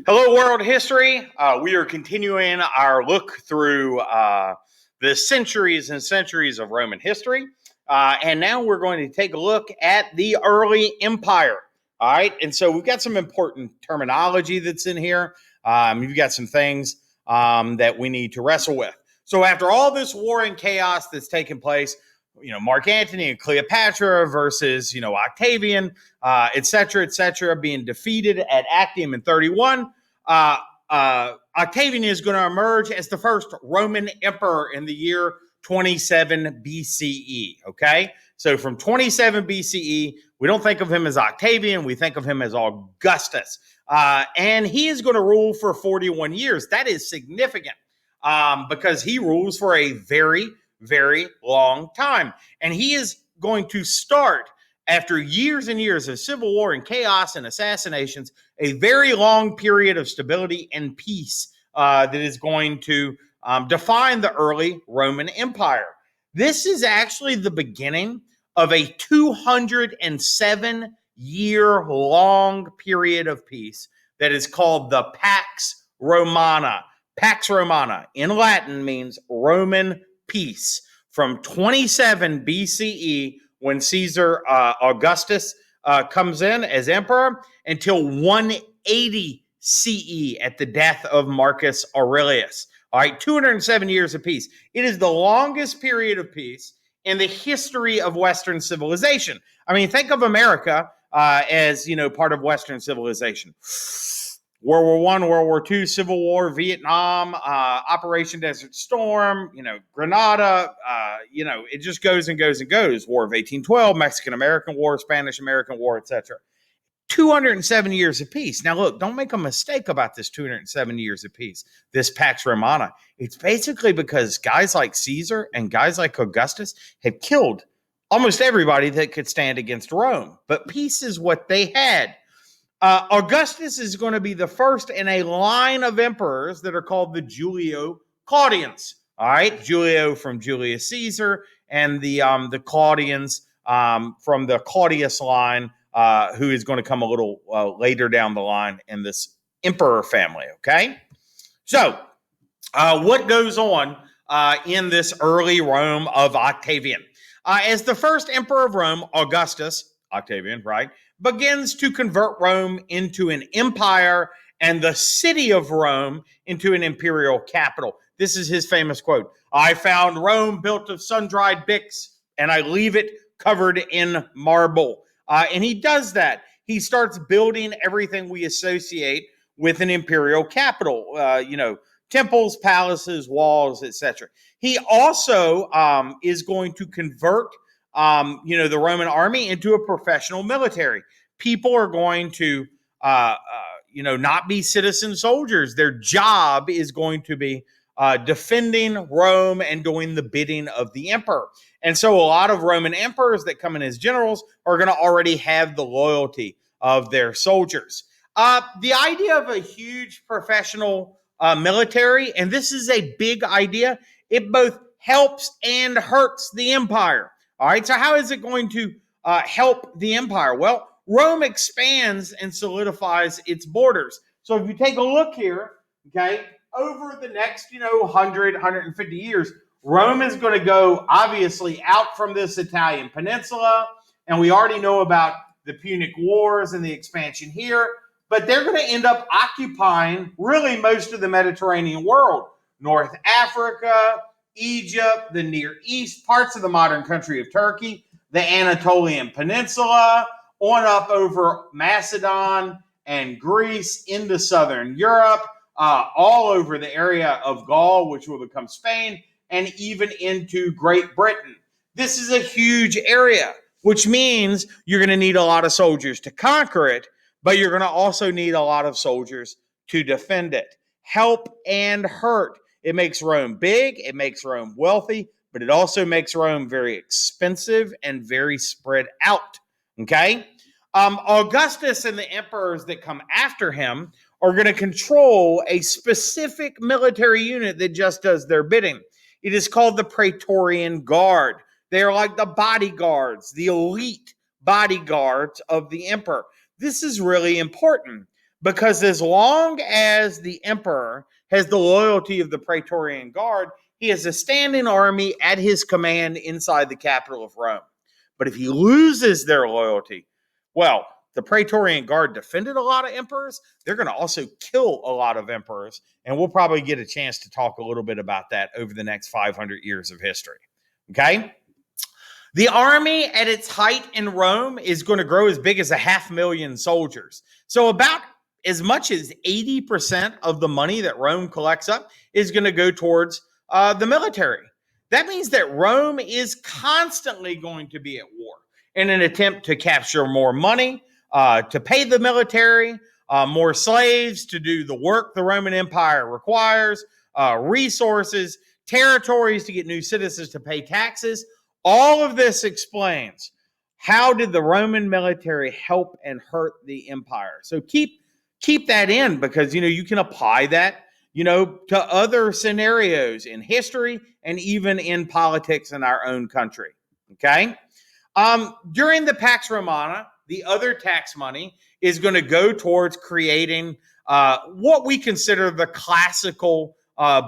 Hello, world history. We are continuing our look through the centuries and centuries of Roman history. And now we're going to take a look at the early empire. All right. And so we've got some important terminology that's in here. You've got some things that we need to wrestle with. So after all this war and chaos that's taken place, Mark Antony and Cleopatra versus, Octavian, et cetera, being defeated at Actium in 31. Octavian is going to emerge as the first Roman emperor in the year 27 BCE. Okay. So from 27 BCE, we don't think of him as Octavian. We think of him as Augustus. And he is going to rule for 41 years. That is significant because he rules for a very, very long time. And he is going to start, after years and years of civil war and chaos and assassinations, a very long period of stability and peace that is going to define the early Roman Empire. This is actually the beginning of a 207-year-long period of peace that is called the Pax Romana. Pax Romana in Latin means Roman peace. From 27 BCE, when Caesar Augustus comes in as emperor, until 180 CE at the death of Marcus Aurelius. All right, 207 years of peace. It is the longest period of peace in the history of Western civilization. I mean, think of America as, part of Western civilization. World War I, World War II, Civil War, Vietnam, Operation Desert Storm, Grenada, it just goes and goes and goes. War of 1812, Mexican-American War, Spanish-American War, etc. 207 years of peace. Now, look, don't make a mistake about this 207 years of peace, this Pax Romana. It's basically because guys like Caesar and guys like Augustus had killed almost everybody that could stand against Rome. But peace is what they had. Augustus is going to be the first in a line of emperors that are called the Julio-Claudians. All right, Julio from Julius Caesar, and the Claudians from the Claudius line, who is going to come a little later down the line in this emperor family. Okay, so what goes on in this early Rome of Octavian? As the first emperor of Rome, Augustus, Octavian, right, begins to convert Rome into an empire and the city of Rome into an imperial capital. This is his famous quote: "I found Rome built of sun-dried bricks, and I leave it covered in marble." And he does that. He starts building everything we associate with an imperial capital, temples, palaces, walls, etc. He also is going to convert the Roman army into a professional military. People are going to, not be citizen soldiers. Their job is going to be defending Rome and doing the bidding of the emperor. And so a lot of Roman emperors that come in as generals are going to already have the loyalty of their soldiers. The idea of a huge professional military, and this is a big idea, it both helps and hurts the empire. All right, so how is it going to help the empire? Well, Rome expands and solidifies its borders. So if you take a look here, okay, over the next, 100, 150 years, Rome is going to go, obviously, out from this Italian peninsula. And we already know about the Punic Wars and the expansion here. But they're going to end up occupying really most of the Mediterranean world. North Africa, Egypt, the Near East, parts of the modern country of Turkey, the Anatolian Peninsula, on up over Macedon and Greece into southern Europe, all over the area of Gaul, which will become Spain, and even into Great Britain. This is a huge area, which means you're going to need a lot of soldiers to conquer it, but you're going to also need a lot of soldiers to defend it. Help and hurt. It makes Rome big, it makes Rome wealthy, but it also makes Rome very expensive and very spread out. Okay? Augustus and the emperors that come after him are going to control a specific military unit that just does their bidding. It is called the Praetorian Guard. They are like the bodyguards, the elite bodyguards of the emperor. This is really important Because as long as the emperor has the loyalty of the Praetorian Guard, he has a standing army at his command inside the capital of Rome. But if he loses their loyalty, well, the Praetorian Guard defended a lot of emperors. They're going to also kill a lot of emperors. And we'll probably get a chance to talk a little bit about that over the next 500 years of history. Okay? The army at its height in Rome is going to grow as big as 500,000 soldiers. So about as much as 80% of the money that Rome collects up is going to go towards the military. That means that Rome is constantly going to be at war in an attempt to capture more money, to pay the military, more slaves to do the work the Roman Empire requires, resources, territories to get new citizens to pay taxes. All of this explains how did the Roman military help and hurt the empire. So keep that in, because you can apply that to other scenarios in history and even in politics in our own country. Okay. During the Pax Romana, the other tax money is going to go towards creating what we consider the classical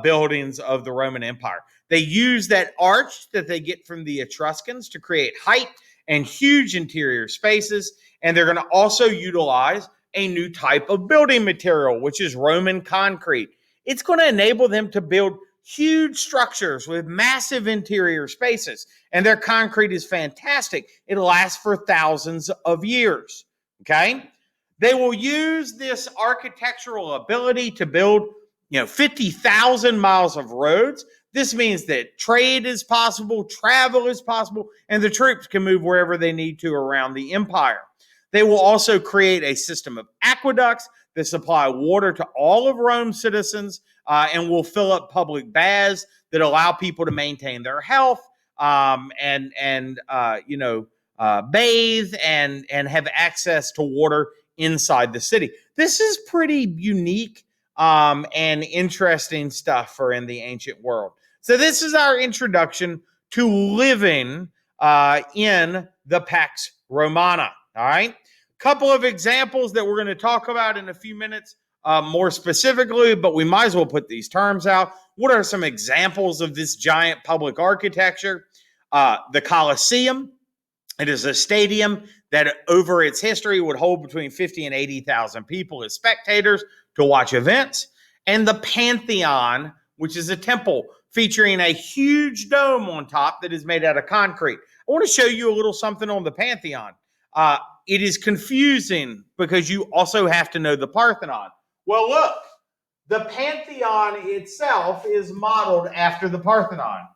buildings of the Roman Empire. They use that arch that they get from the Etruscans to create height and huge interior spaces. And they're going to also utilize a new type of building material, which is Roman concrete. It's going to enable them to build huge structures with massive interior spaces. And their concrete is fantastic. It lasts for thousands of years. Okay? They will use this architectural ability to build 50,000 miles of roads. This means that trade is possible, travel is possible, and the troops can move wherever they need to around the empire. They will also create a system of aqueducts that supply water to all of Rome's citizens, and will fill up public baths that allow people to maintain their health, and bathe and have access to water inside the city. This is pretty unique and interesting stuff for in the ancient world. So this is our introduction to living in the Pax Romana. All right. Couple of examples that we're going to talk about in a few minutes more specifically, but we might as well put these terms out. What are some examples of this giant public architecture? The Colosseum. It is a stadium that over its history would hold between 50 and 80,000 people as spectators to watch events. And the Pantheon, which is a temple featuring a huge dome on top that is made out of concrete. I want to show you a little something on the Pantheon. It is confusing because you also have to know the Parthenon. Well, look, the Pantheon itself is modeled after the Parthenon.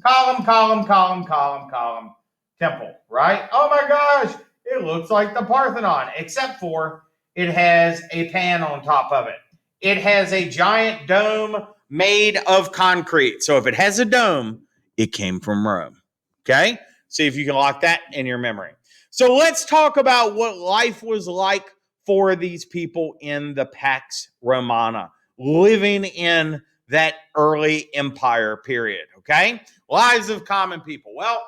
Column, column, column, column, column, temple, right? Oh my gosh, it looks like the Parthenon, except for it has a pan on top of it. It has a giant dome made of concrete. So if it has a dome, it came from Rome. Okay? See if you can lock that in your memory. So let's talk about what life was like for these people in the Pax Romana, living in that early empire period. Okay? Lives of common people. Well,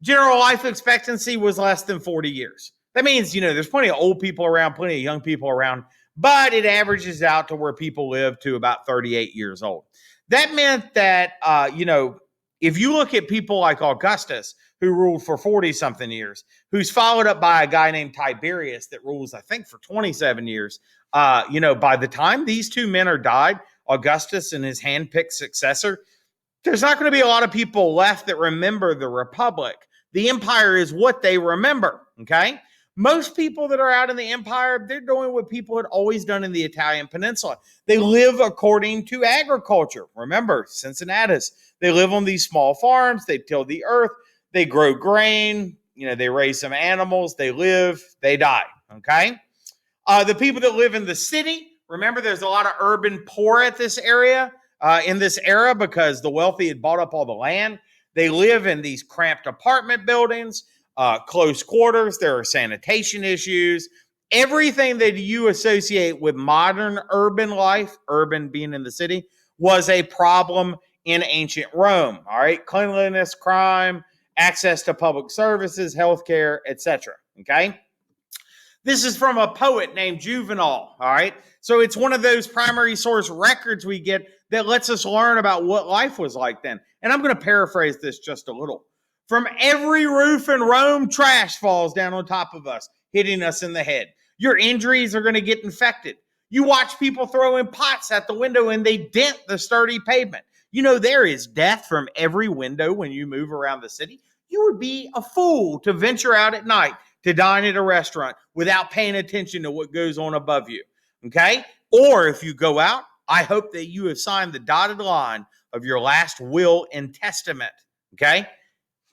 general life expectancy was less than 40 years. That means, there's plenty of old people around, plenty of young people around, but it averages out to where people live to about 38 years old. That meant that, if you look at people like Augustus, who ruled for 40-something years, who's followed up by a guy named Tiberius that rules, I think, for 27 years, by the time these two men are died, Augustus and his handpicked successor, there's not going to be a lot of people left that remember the Republic. The empire is what they remember, okay? Most people that are out in the empire, they're doing what people had always done in the Italian peninsula. They live according to agriculture. Remember, Cincinnatus. They live on these small farms. They till the earth. They grow grain. They raise some animals. They live. They die, okay? The people that live in the city, remember, there's a lot of urban poor at this area, in this era, because the wealthy had bought up all the land. They live in these cramped apartment buildings, close quarters. There are sanitation issues. Everything that you associate with modern urban life, urban being in the city, was a problem in ancient Rome. All right, cleanliness, crime, access to public services, healthcare, etc. Okay. This is from a poet named Juvenal, all right? So it's one of those primary source records we get that lets us learn about what life was like then. And I'm going to paraphrase this just a little. From every roof in Rome, trash falls down on top of us, hitting us in the head. Your injuries are going to get infected. You watch people throwing pots at the window and they dent the sturdy pavement. You know, there is death from every window when you move around the city. You would be a fool to venture out at night to dine at a restaurant without paying attention to what goes on above you. Okay? Or if you go out, I hope that you have signed the dotted line of your last will and testament. Okay?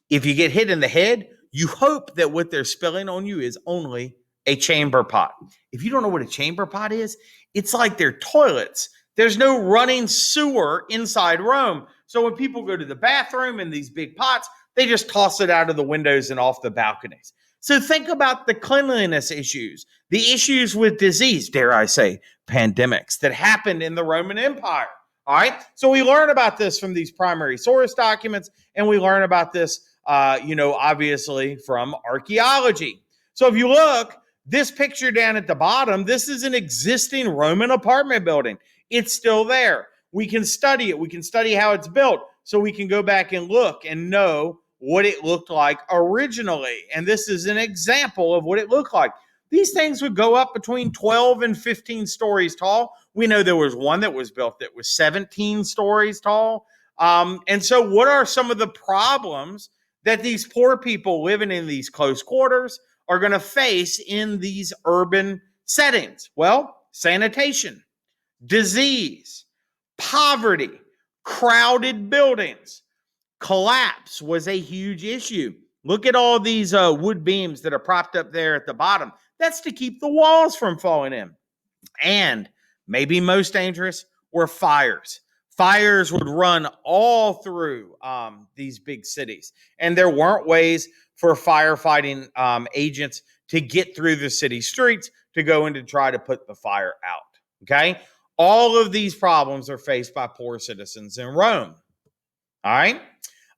If you get hit in the head, you hope that what they're spilling on you is only a chamber pot. If you don't know what a chamber pot is, it's like their toilets. There's no running sewer inside Rome. So when people go to the bathroom in these big pots, they just toss it out of the windows and off the balconies. So think about the cleanliness issues, the issues with disease, dare I say, pandemics that happened in the Roman Empire. All right. So we learn about this from these primary source documents, and we learn about this, obviously from archaeology. So if you look, this picture down at the bottom, this is an existing Roman apartment building. It's still there. We can study it. We can study how it's built so we can go back and look and know what it looked like originally. And this is an example of what it looked like. These things would go up between 12 and 15 stories tall. We know there was one that was built that was 17 stories tall. And so what are some of the problems that these poor people living in these close quarters are going to face in these urban settings? Well, sanitation, disease, poverty, crowded buildings. Collapse was a huge issue. Look at all these wood beams that are propped up there at the bottom. That's to keep the walls from falling in. And maybe most dangerous were fires. Fires would run all through these big cities. And there weren't ways for firefighting agents to get through the city streets to go in to try to put the fire out. Okay? All of these problems are faced by poor citizens in Rome. All right?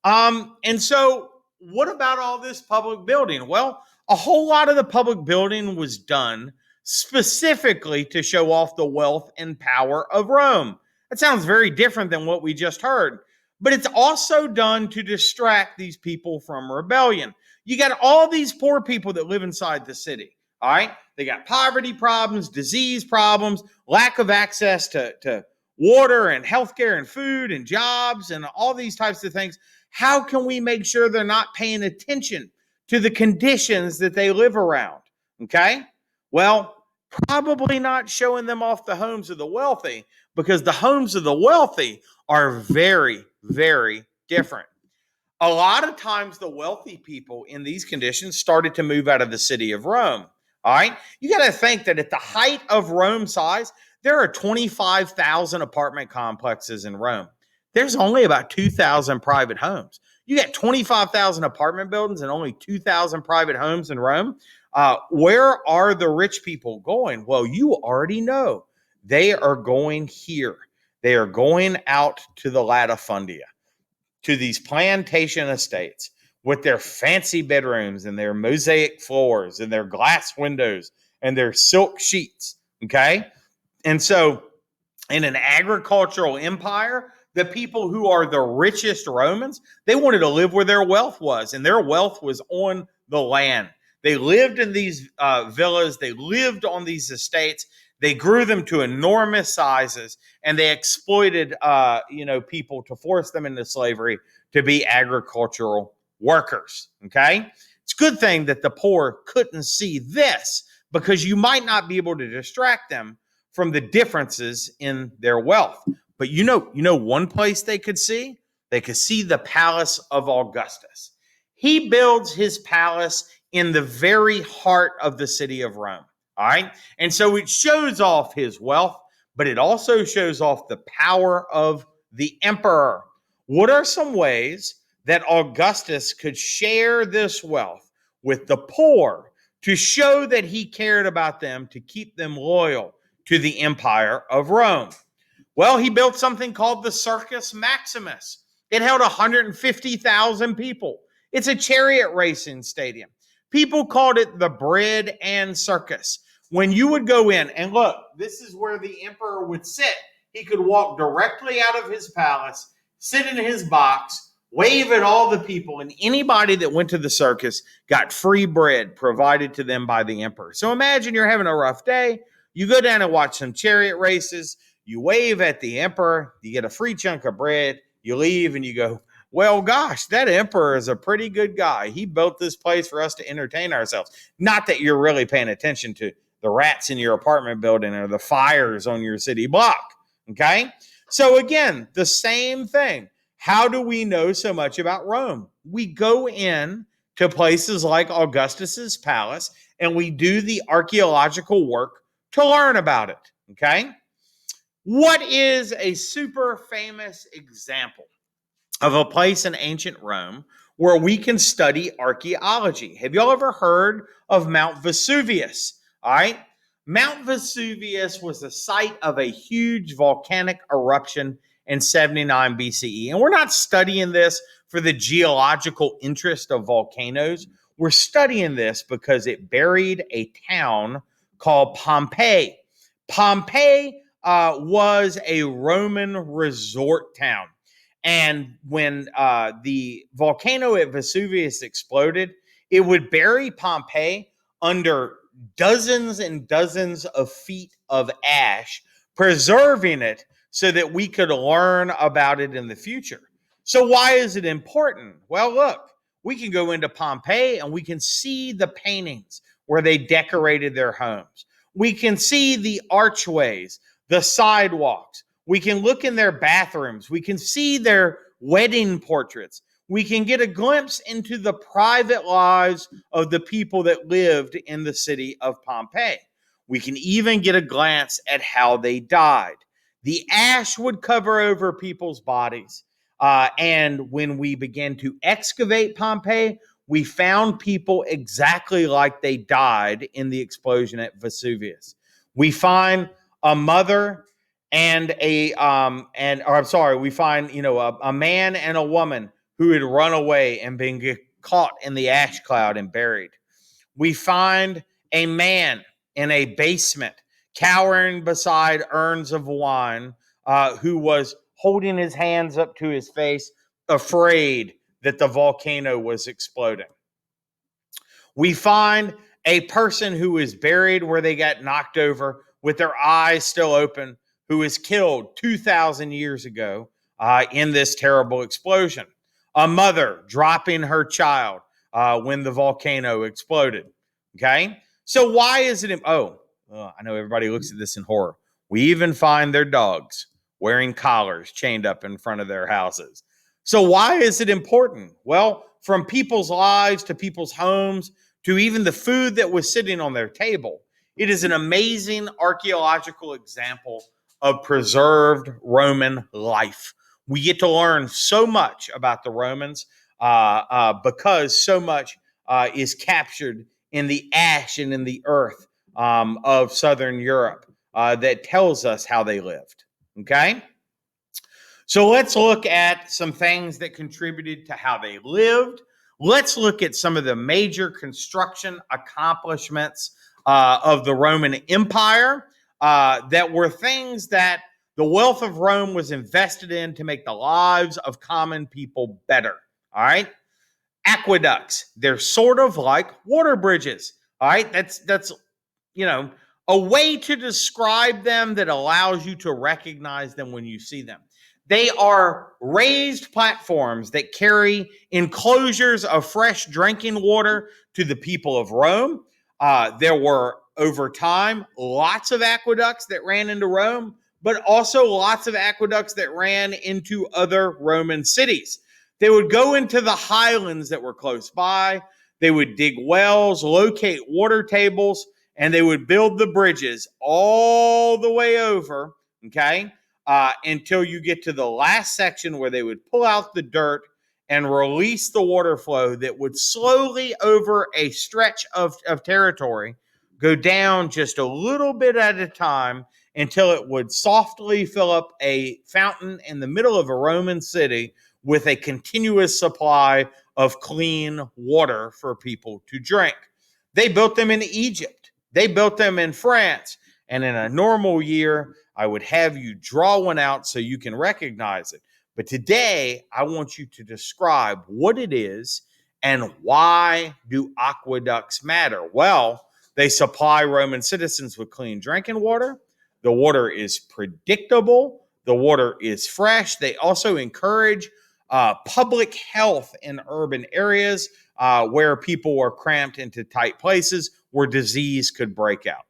And so what about all this public building? Well, a whole lot of the public building was done specifically to show off the wealth and power of Rome. That sounds very different than what we just heard, but it's also done to distract these people from rebellion. You got all these poor people that live inside the city. All right. They got poverty problems, disease problems, lack of access to water and healthcare and food and jobs and all these types of things. How can we make sure they're not paying attention to the conditions that they live around? Okay. Well, probably not showing them off the homes of the wealthy, because the homes of the wealthy are very, very different. A lot of times the wealthy people in these conditions started to move out of the city of Rome. All right. You got to think that at the height of Rome size, there are 25,000 apartment complexes in Rome. There's only about 2,000 private homes. You got 25,000 apartment buildings and only 2,000 private homes in Rome. Where are the rich people going? Well, you already know. They are going here. They are going out to the latifundia, to these plantation estates with their fancy bedrooms and their mosaic floors and their glass windows and their silk sheets. Okay. And so in an agricultural empire, the people who are the richest Romans, they wanted to live where their wealth was, and their wealth was on the land. They lived in these villas. They lived on these estates. They grew them to enormous sizes, and they exploited, people to force them into slavery to be agricultural workers. Okay, it's a good thing that the poor couldn't see this, because you might not be able to distract them from the differences in their wealth. But you know one place they could see? They could see the palace of Augustus. He builds his palace in the very heart of the city of Rome. All right. And so it shows off his wealth, but it also shows off the power of the emperor. What are some ways that Augustus could share this wealth with the poor to show that he cared about them, to keep them loyal to the empire of Rome? Well, he built something called the Circus Maximus. It held 150,000 people. It's a chariot racing stadium. People called it the bread and circus. When you would go in, and look, this is where the emperor would sit. He could walk directly out of his palace, sit in his box, wave at all the people, and anybody that went to the circus got free bread provided to them by the emperor. So imagine you're having a rough day. You go down and watch some chariot races. You wave at the emperor. You get a free chunk of bread. You leave and you go, well, gosh, that emperor is a pretty good guy. He built this place for us to entertain ourselves. Not that you're really paying attention to the rats in your apartment building or the fires on your city block. Okay? So again, the same thing. How do we know so much about Rome? We go in to places like Augustus's palace and we do the archaeological work to learn about it. Okay? What is a super famous example of a place in ancient Rome where we can study archaeology? Have y'all ever heard of Mount Vesuvius? All right. Mount Vesuvius was the site of a huge volcanic eruption in 79 BCE. And we're not studying this for the geological interest of volcanoes. We're studying this because it buried a town called Pompeii. Pompeii was a Roman resort town. And when the volcano at Vesuvius exploded, it would bury Pompeii under dozens and dozens of feet of ash, preserving it so that we could learn about it in the future. So why is it important? Well, look, we can go into Pompeii and we can see the paintings where they decorated their homes. We can see the archways, the sidewalks. We can look in their bathrooms. We can see their wedding portraits. We can get a glimpse into the private lives of the people that lived in the city of Pompeii. We can even get a glance at how they died. The ash would cover over people's bodies. And when we began to excavate Pompeii, we found people exactly like they died in the explosion at Vesuvius. We find a mother and we find, a man and a woman who had run away and been caught in the ash cloud and buried. We find a man in a basement cowering beside urns of wine, who was holding his hands up to his face, afraid that the volcano was exploding. We find a person who is buried where they got knocked over with their eyes still open, who was killed 2,000 years ago in this terrible explosion. A mother dropping her child when the volcano exploded. Okay? So why is it? I know everybody looks at this in horror. We even find their dogs wearing collars chained up in front of their houses. So why is it important? Well, from people's lives to people's homes to even the food that was sitting on their table, it is an amazing archaeological example of preserved Roman life. We get to learn so much about the Romans because so much is captured in the ash and in the earth of Southern Europe that tells us how they lived. Okay? So let's look at some things that contributed to how they lived. Let's look at some of the major construction accomplishments of the Roman Empire that were things that the wealth of Rome was invested in to make the lives of common people better. All right. Aqueducts. They're sort of like water bridges. All right. That's a way to describe them that allows you to recognize them when you see them. They are raised platforms that carry enclosures of fresh drinking water to the people of Rome. There were, over time, lots of aqueducts that ran into Rome, but also lots of aqueducts that ran into other Roman cities. They would go into the highlands that were close by. They would dig wells, locate water tables, and they would build the bridges all the way over, okay, until you get to the last section where they would pull out the dirt and release the water flow that would slowly, over a stretch of territory, go down just a little bit at a time until it would softly fill up a fountain in the middle of a Roman city with a continuous supply of clean water for people to drink. They built them in Egypt. They built them in France. And in a normal year, I would have you draw one out so you can recognize it. But today, I want you to describe what it is and why do aqueducts matter? Well, they supply Roman citizens with clean drinking water. The water is predictable. The water is fresh. They also encourage public health in urban areas where people are cramped into tight places where disease could break out.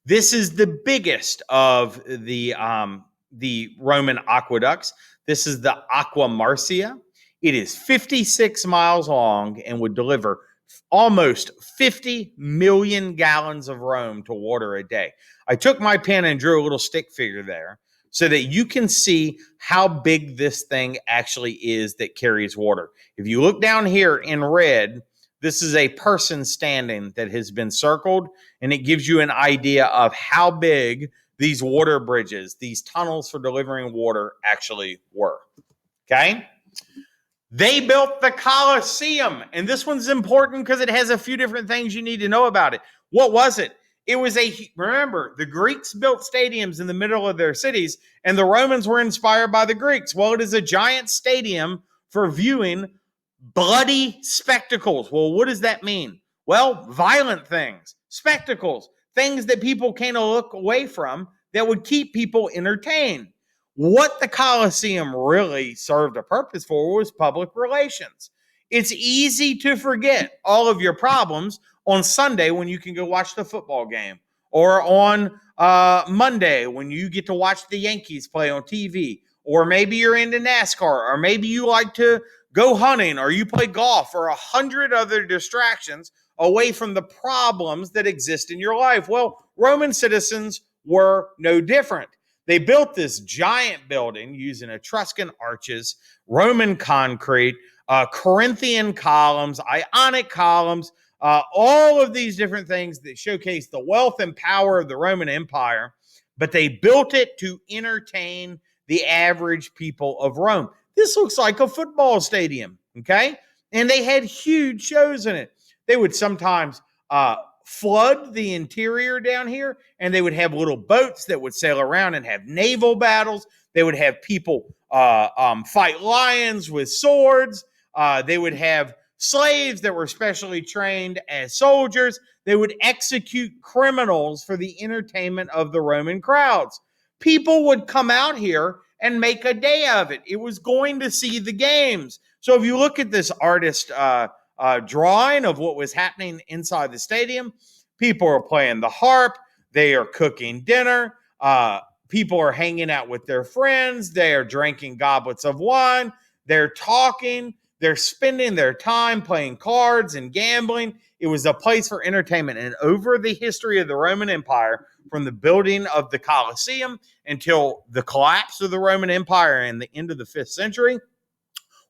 This is the biggest of the Roman aqueducts. This is the Aqua Marcia. It is 56 miles long and would deliver almost 50 million gallons of Rome to water a day. I took my pen and drew a little stick figure there so that you can see how big this thing actually is that carries water. If you look down here in red, this is a person standing that has been circled, and it gives you an idea of how big these water bridges, these tunnels for delivering water actually were. Okay? They built the Colosseum, and this one's important because it has a few different things you need to know about it. What was it? It was remember, the Greeks built stadiums in the middle of their cities, and the Romans were inspired by the Greeks. Well, it is a giant stadium for viewing bloody spectacles. Well, what does that mean? Well, violent things, spectacles, things that people can't look away from that would keep people entertained. What the Colosseum really served a purpose for was public relations. It's easy to forget all of your problems on Sunday when you can go watch the football game, or on Monday when you get to watch the Yankees play on TV, or maybe you're into NASCAR, or maybe you like to go hunting, or you play golf, or 100 other distractions away from the problems that exist in your life. Well, Roman citizens were no different. They built this giant building using Etruscan arches, Roman concrete, Corinthian columns, Ionic columns, all of these different things that showcase the wealth and power of the Roman Empire, but they built it to entertain the average people of Rome. This looks like a football stadium, okay? And they had huge shows in it. They would sometimes flood the interior down here, and they would have little boats that would sail around and have naval battles. They would have people fight lions with swords. They would have slaves that were specially trained as soldiers. They would execute criminals for the entertainment of the Roman crowds. People would come out here and make a day of it. It was going to see the games. So if you look at this artist drawing of what was happening inside the stadium, people are playing the harp. They are cooking dinner. People are hanging out with their friends. They are drinking goblets of wine. They're talking. They're spending their time playing cards and gambling. It was a place for entertainment. And over the history of the Roman Empire, from the building of the Colosseum until the collapse of the Roman Empire in the end of the 5th century,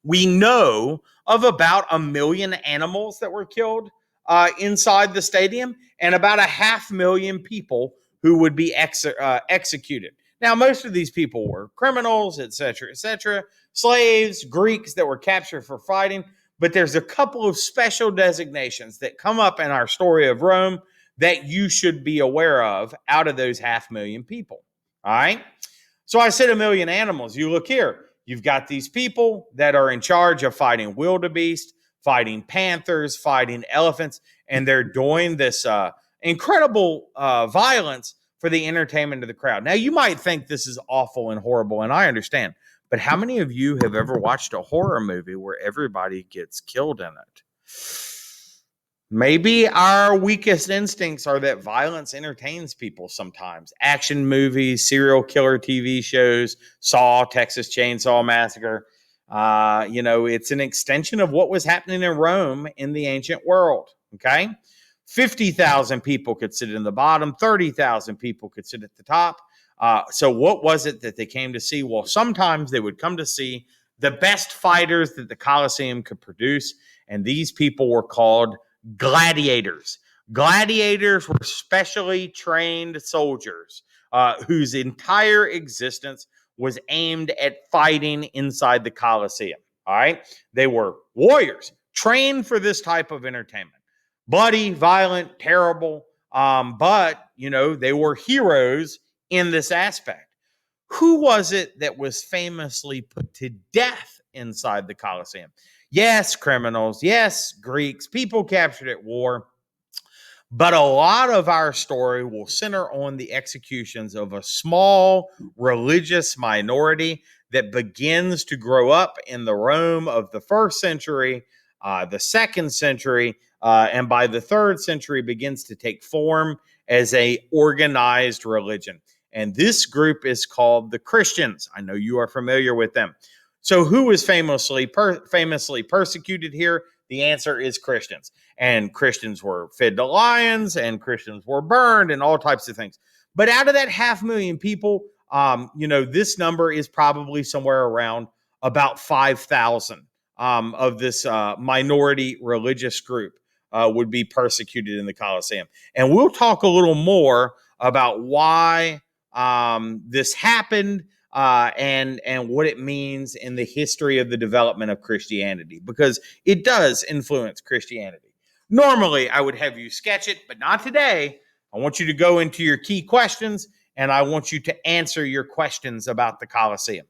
we know of about 1 million animals that were killed inside the stadium, and about 500,000 people who would be executed. Now, most of these people were criminals, etc., slaves, Greeks that were captured for fighting. But there's a couple of special designations that come up in our story of Rome that you should be aware of out of those 500,000 people. All right. So I said 1 million animals. You look here. You've got these people that are in charge of fighting wildebeest, fighting panthers, fighting elephants, and they're doing this incredible violence for the entertainment of the crowd. Now, you might think this is awful and horrible, and I understand. But how many of you have ever watched a horror movie where everybody gets killed in it? Maybe our weakest instincts are that violence entertains people sometimes. Action movies, serial killer TV shows, Saw, Texas Chainsaw Massacre. It's an extension of what was happening in Rome in the ancient world, okay? 50,000 people could sit in the bottom. 30,000 people could sit at the top. So what was it that they came to see? Well, sometimes they would come to see the best fighters that the Colosseum could produce, and these people were called gladiators. Gladiators were specially trained soldiers whose entire existence was aimed at fighting inside the Colosseum. All right. They were warriors trained for this type of entertainment. Bloody, violent, terrible. But, they were heroes in this aspect. Who was it that was famously put to death inside the Colosseum? Yes, criminals. Yes, Greeks, people captured at war. But a lot of our story will center on the executions of a small religious minority that begins to grow up in the Rome of the first century, the second century, and by the third century begins to take form as a organized religion. And this group is called the Christians. I know you are familiar with them. So, who was famously persecuted here? The answer is Christians. And Christians were fed to lions, and Christians were burned, and all types of things. But out of that 500,000 people, this number is probably somewhere around about 5,000 of this minority religious group would be persecuted in the Colosseum. And we'll talk a little more about why this happened and what it means in the history of the development of Christianity, because it does influence Christianity. Normally, I would have you sketch it, but not today. I want you to go into your key questions, and I want you to answer your questions about the Colosseum.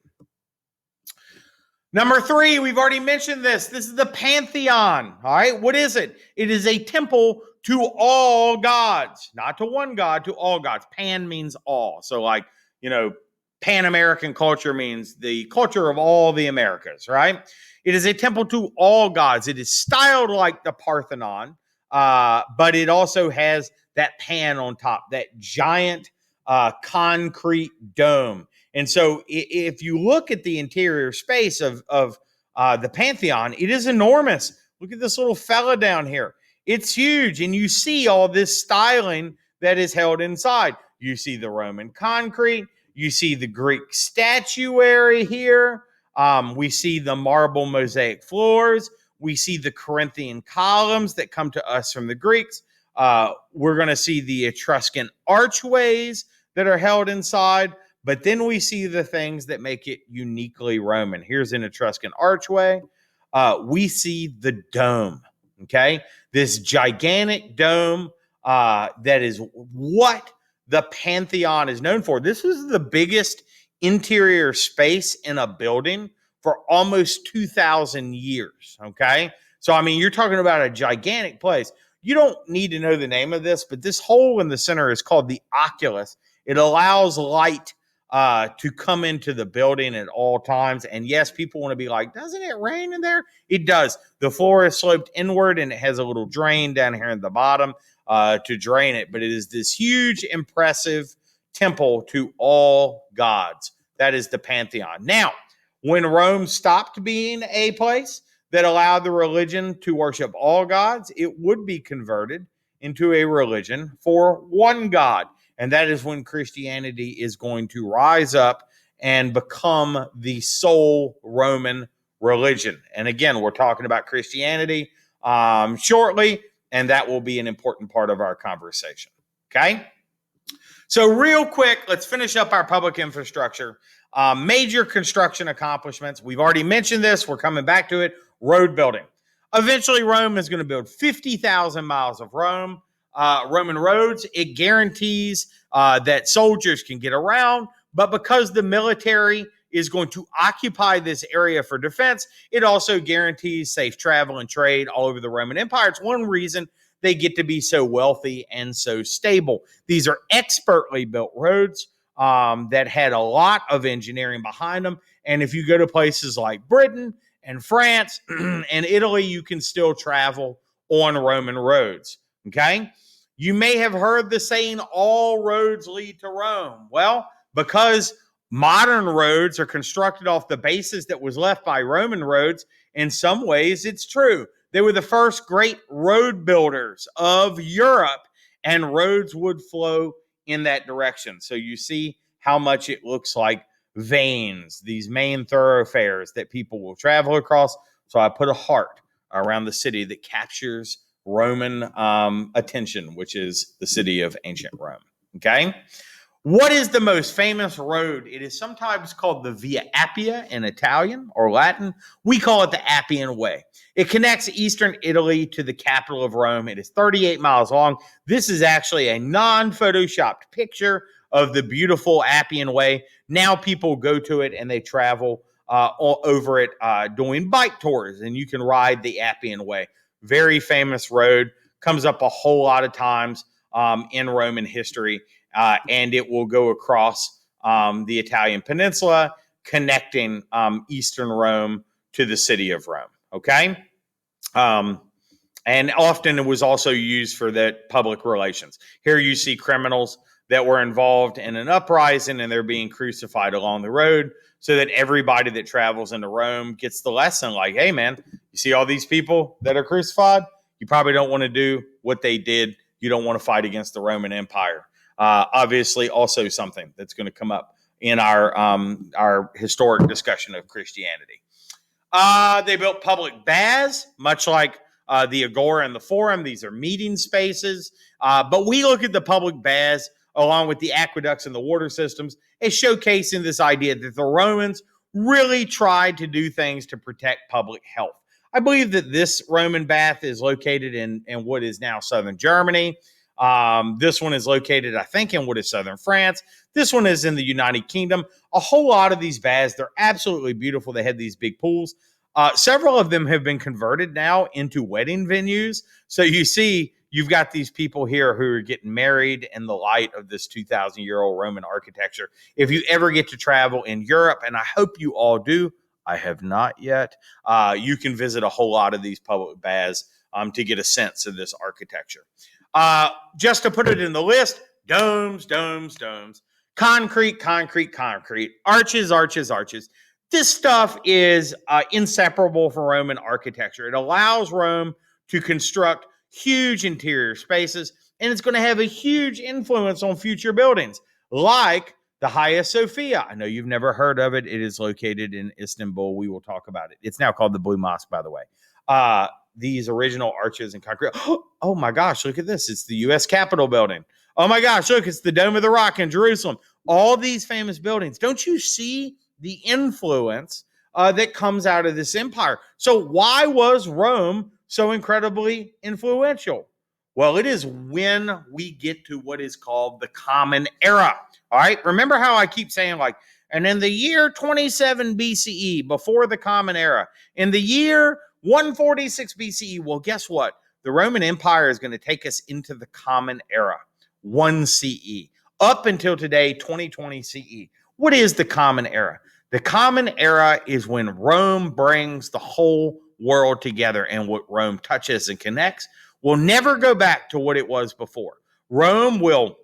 Number 3, we've already mentioned this. This is the Pantheon. All right, what is it? It is a temple to all gods, not to one god, to all gods. Pan means all. So, Pan-American culture means the culture of all the Americas, right? It is a temple to all gods. It is styled like the Parthenon, but it also has that pan on top, that giant concrete dome. And so if you look at the interior space of the Pantheon, it is enormous. Look at this little fella down here. It's huge. And you see all this styling that is held inside. You see the Roman concrete. You see the Greek statuary here. We see the marble mosaic floors. We see the Corinthian columns that come to us from the Greeks. We're going to see the Etruscan archways that are held inside. But then we see the things that make it uniquely Roman. Here's an Etruscan archway. We see the dome, okay? This gigantic dome that is what the Pantheon is known for. This is the biggest interior space in a building for almost 2,000 years, okay? So, you're talking about a gigantic place. You don't need to know the name of this, but this hole in the center is called the oculus. It allows light to come into the building at all times. And yes, people want to be like, doesn't it rain in there? It does. The floor is sloped inward, and it has a little drain down here at the bottom to drain it. But it is this huge, impressive temple to all gods. That is the Pantheon. Now, when Rome stopped being a place that allowed the religion to worship all gods, it would be converted into a religion for one God. And that is when Christianity is going to rise up and become the sole Roman religion. And again, we're talking about Christianity shortly, and that will be an important part of our conversation. Okay? So real quick, let's finish up our public infrastructure. Major construction accomplishments. We've already mentioned this. We're coming back to it. Road building. Eventually, Rome is going to build 50,000 miles of Roman roads. It guarantees that soldiers can get around, but because the military is going to occupy this area for defense, it also guarantees safe travel and trade all over the Roman Empire. It's one reason they get to be so wealthy and so stable. These are expertly built roads that had a lot of engineering behind them. And if you go to places like Britain and France and Italy, you can still travel on Roman roads. Okay? You may have heard the saying, all roads lead to Rome. Well, because modern roads are constructed off the basis that was left by Roman roads, in some ways it's true. They were the first great road builders of Europe, and roads would flow in that direction. So you see how much it looks like veins, these main thoroughfares that people will travel across. So I put a heart around the city that captures Roman attention, which is the city of ancient Rome. Okay. What is the most famous road? It is sometimes called the Via Appia in Italian or Latin. We call it the Appian Way. It connects eastern Italy to the capital of Rome. It is 38 miles long. This is actually a non-photoshopped picture of the beautiful Appian Way. Now people go to it and they travel all over it doing bike tours, and you can ride the Appian Way. Very famous road. Comes up a whole lot of times in Roman history. And it will go across the Italian peninsula, connecting eastern Rome to the city of Rome. Okay. And often it was also used for the public relations. Here you see criminals that were involved in an uprising and they're being crucified along the road so that everybody that travels into Rome gets the lesson like, hey, man, you see all these people that are crucified? You probably don't want to do what they did. You don't want to fight against the Roman Empire. Obviously, also something that's going to come up in our historic discussion of Christianity. They built public baths, much like the Agora and the Forum. These are meeting spaces. But we look at the public baths along with the aqueducts and the water systems as showcasing this idea that the Romans really tried to do things to protect public health. I believe that this Roman bath is located in what is now southern Germany. This one is located, I think, in what is southern France. This one is in the United Kingdom. A whole lot of these baths, they're absolutely beautiful. They have these big pools. Several of them have been converted now into wedding venues. So you see, you've got these people here who are getting married in the light of this 2,000-year-old Roman architecture. If you ever get to travel in Europe, and I hope you all do, I have not yet, you can visit a whole lot of these public baths to get a sense of this architecture. Just to put it in the list, domes, domes, domes, concrete, concrete, concrete, arches, arches, arches. This stuff is inseparable from Roman architecture. It allows Rome to construct huge interior spaces, and it's going to have a huge influence on future buildings, like the Hagia Sophia. I know you've never heard of it. It is located in Istanbul. We will talk about it. It's now called the Blue Mosque, by the way. These original arches and concrete. Oh my gosh, look at this. It's the U.S. Capitol building. Oh my gosh, look, it's the Dome of the Rock in Jerusalem. All these famous buildings. Don't you see the influence that comes out of this empire? So why was Rome so incredibly influential? Well, it is when we get to what is called the Common Era. All right. Remember how I keep saying, like, and in the year 27 BCE, before the Common Era, in the year 146 BCE, well, guess what? The Roman Empire is going to take us into the Common Era, 1 CE, up until today, 2020 CE. What is the Common Era? The Common Era is when Rome brings the whole world together, and what Rome touches and connects will never go back to what it was before. Rome will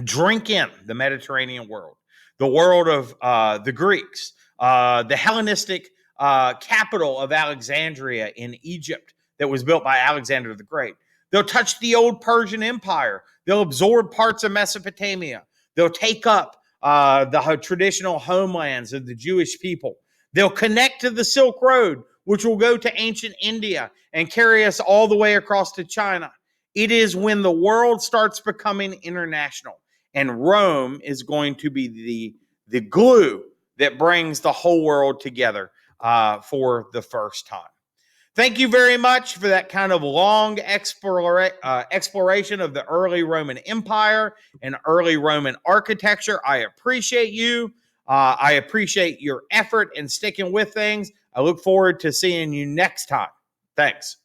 drink in the Mediterranean world, the world of the Greeks, the Hellenistic capital of Alexandria in Egypt that was built by Alexander the Great. They'll touch the old Persian Empire. They'll absorb parts of Mesopotamia. They'll take up the traditional homelands of the Jewish people. They'll connect to the Silk Road, which will go to ancient India and carry us all the way across to China. It is when the world starts becoming international, and Rome is going to be the glue that brings the whole world together for the first time. Thank you very much for that kind of long exploration of the early Roman Empire and early Roman architecture. I appreciate you. I appreciate your effort in sticking with things. I look forward to seeing you next time. Thanks.